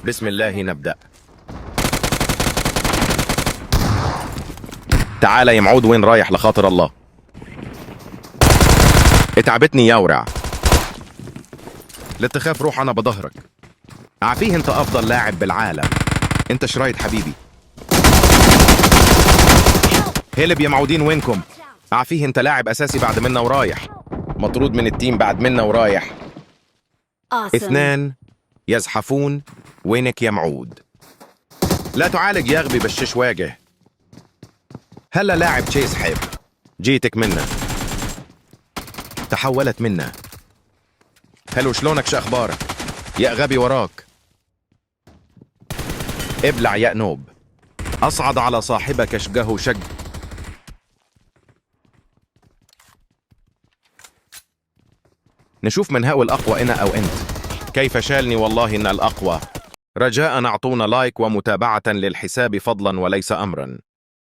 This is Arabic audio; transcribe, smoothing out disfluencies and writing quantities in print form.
بسم الله نبدأ. تعال يا معود، وين رايح لخاطر الله؟ اتعبتني يا ورع. لا تخاف، روح أنا بظهرك. عافيه، أنت أفضل لاعب بالعالم. أنت شرايط حبيبي. هلب يا معودين، وينكم؟ عافيه، أنت لاعب أساسي بعد منا ورايح. مطرود من التيم بعد منا ورايح. Awesome. اثنان يزحفون. وينك يا معود؟ لا تعالج يا غبي، بشش واجه. هلا لاعب تشيس حب. جيتك منا، تحولت منا. هلو، شلونك؟ شو اخبارك يا غبي؟ وراك. ابلع يا نوب. اصعد على صاحبك شقه شق. نشوف من هو الاقوى، انا او انت. كيف شالني؟ والله ان الاقوى. رجاء اعطونا لايك ومتابعة للحساب فضلا وليس امرا.